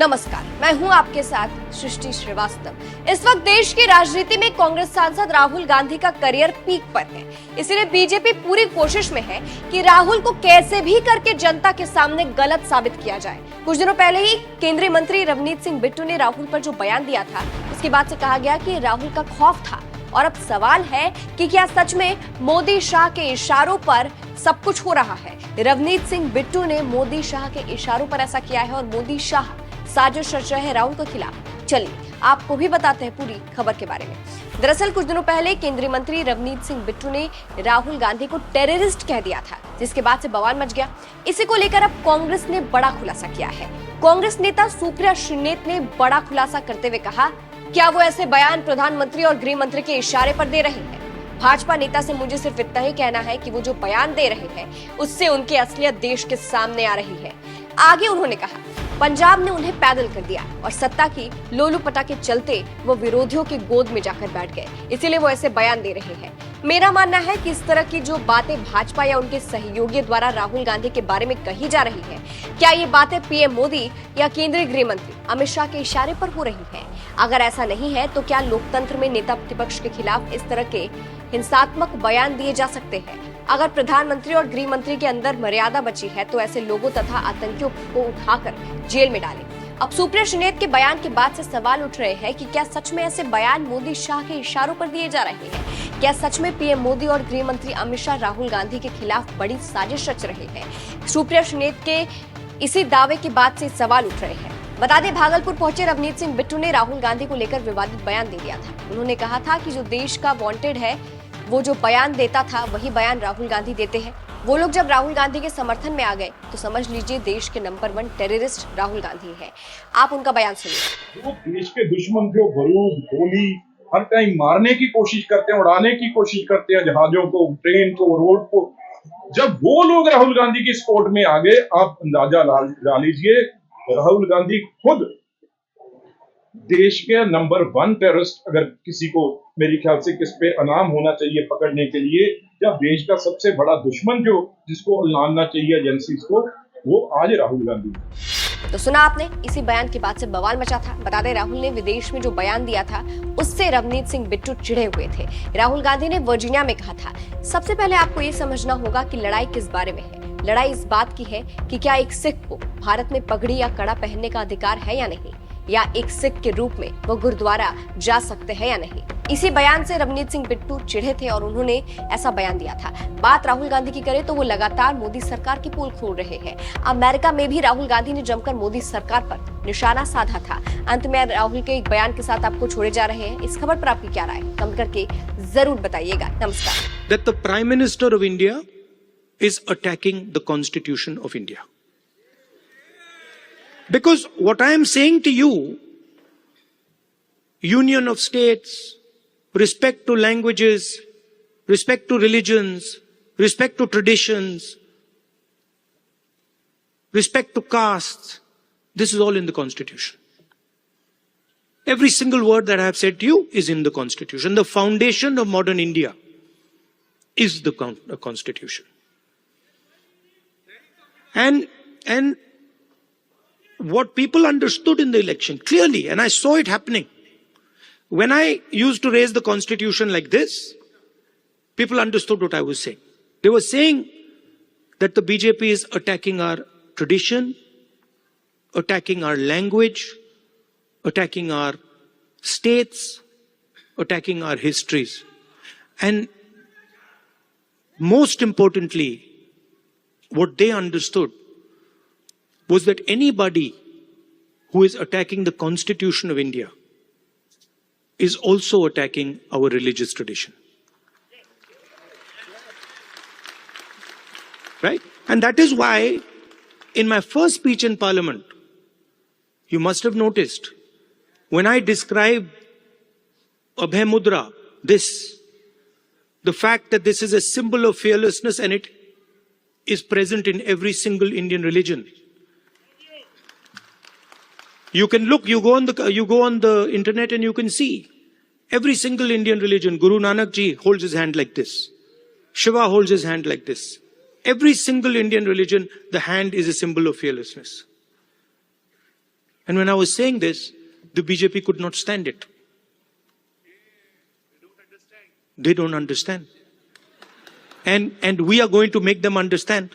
नमस्कार, मैं हूं आपके साथ सृष्टि श्रीवास्तव। इस वक्त देश की राजनीति में कांग्रेस सांसद राहुल गांधी का करियर पीक पर है। इसलिए बीजेपी पूरी कोशिश में है कि राहुल को कैसे भी करके जनता के सामने गलत साबित किया जाए। कुछ दिनों पहले ही केंद्रीय मंत्री रवनीत सिंह बिट्टू ने राहुल पर जो बयान दिया था, उसके बाद से कहा गया कि राहुल का खौफ था। और अब सवाल है कि क्या सच में मोदी शाह के इशारों पर सब कुछ हो रहा है। रवनीत सिंह बिट्टू ने मोदी शाह के इशारों पर ऐसा किया है और मोदी शाह साजिश रच रहे हैं राहुल के खिलाफ। चलिए आपको भी बताते हैं पूरी खबर के बारे में। दरअसल कुछ दिनों पहले केंद्रीय मंत्री रवनीत सिंह बिट्टू ने राहुल गांधी को टेररिस्ट कह दिया था, जिसके बाद से बवाल मच गया। इसी को लेकर अब कांग्रेस ने बड़ा खुलासा किया है। कांग्रेस नेता सुप्रिया श्रीनेत ने बड़ा खुलासा करते हुए कहा, क्या वो ऐसे बयान प्रधानमंत्री और गृह मंत्री के इशारे पर दे रहे हैं? भाजपा नेता से मुझे सिर्फ इतना ही कहना है कि वो जो बयान दे रहे हैं उससे उनकी असलियत देश के सामने आ रही है। आगे उन्होंने कहा, पंजाब ने उन्हें पैदल कर दिया और सत्ता की लोलुपटा के चलते वो विरोधियों की गोद में जाकर बैठ गए, इसीलिए वो ऐसे बयान दे रहे हैं। मेरा मानना है कि इस तरह की जो बातें भाजपा या उनके सहयोगियों द्वारा राहुल गांधी के बारे में कही जा रही है, क्या ये बातें पीएम मोदी या केंद्रीय गृह मंत्री अमित शाह के इशारे पर हो रही है? अगर ऐसा नहीं है तो क्या लोकतंत्र में नेता प्रतिपक्ष के खिलाफ इस तरह के हिंसात्मक बयान दिए जा सकते हैं? अगर प्रधानमंत्री और गृह मंत्री के अंदर मर्यादा बची है तो ऐसे लोगों तथा आतंकियों को उठाकर जेल में डालें। अब सुप्रिया श्रीनेत के बयान के बाद से सवाल उठ रहे हैं कि क्या सच में ऐसे बयान मोदी शाह के इशारों पर दिए जा रहे हैं? क्या सच में पीएम मोदी और गृह मंत्री अमित शाह राहुल गांधी के खिलाफ बड़ी साजिश रच रहे हैं? सुप्रिया श्रीनेत के इसी दावे के बाद से सवाल उठ रहे हैं। बता दें, भागलपुर पहुंचे रवनीत सिंह बिट्टू ने राहुल गांधी को लेकर विवादित बयान दे दिया था। उन्होंने कहा था कि जो देश का वांटेड है वो जो बयान देता था वही बयान राहुल गांधी देते हैं। वो लोग जब राहुल गांधी के समर्थन में आ गए तो समझ लीजिए देश के नंबर 1 टेररिस्ट राहुल गांधी है। आप उनका बयान सुनिए। वो देश के दुश्मन को बारूद गोली हर टाइम मारने की कोशिश करते हैं, उड़ाने की कोशिश करते हैं, जहाजों को, ट्रेन को, रोड को। जब वो लोग राहुल गांधी की सपोर्ट में आ गए, आप अंदाजा लगा लीजिए, राहुल गांधी खुद देश के नंबर 1 टेररिस्ट, अगर किसी को मेरे ख्याल से किस पे इनाम होना चाहिए पकड़ने के लिए, या देश का सबसे बड़ा दुश्मन जो जिसको लाना चाहिए एजेंसीज को, वो आज राहुल गांधी। तो सुना आपने, इसी बयान के बाद से बवाल मचा था। बता दें, राहुल ने विदेश में जो बयान दिया था उससे रवनीत सिंह बिट्टू चिढ़े हुए थे। राहुल गांधी ने वर्जीनिया में कहा था, सबसे पहले आपको ये समझना होगा कि लड़ाई किस बारे में है। लड़ाई इस बात की है कि क्या एक सिख को भारत में पगड़ी या कड़ा पहनने का अधिकार है या नहीं, या एक सिख के रूप में वो गुरुद्वारा जा सकते हैं या नहीं। इसी बयान से रवनीत सिंह बिट्टू चिढ़े थे और उन्होंने ऐसा बयान दिया था। बात राहुल गांधी की करें तो वो लगातार मोदी सरकार की पोल खोल रहे हैं। अमेरिका में भी राहुल गांधी ने जमकर मोदी सरकार पर निशाना साधा था। अंत में राहुल के एक बयान के साथ आपको छोड़े जा रहे हैं। इस खबर पर आपकी क्या राय, कमेंट करके जरूर बताइएगा। नमस्कार। That the Prime Minister of India is attacking the Constitution of India. Because what I am saying to you, union of states, respect to languages, respect to religions, respect to traditions, respect to castes, this is all in the Constitution. Every single word that I have said to you is in the Constitution. The foundation of modern India is the Constitution. And what people understood in the election clearly, and I saw it happening. When I used to raise the Constitution like this, people understood what I was saying. They were saying that the BJP is attacking our tradition, attacking our language, attacking our states, attacking our histories. And most importantly, what they understood was that anybody who is attacking the Constitution of India is also attacking our religious tradition. Right? And that is why in my first speech in Parliament, you must have noticed, when I described Abhay Mudra, the fact that this is a symbol of fearlessness and it is present in every single Indian religion. You can look, you go on the internet and you can see every single Indian religion. Guru Nanak Ji holds his hand like this. Shiva holds his hand like this. Every single Indian religion, the hand is a symbol of fearlessness. And when I was saying this, the BJP could not stand it. They don't understand. And we are going to make them understand.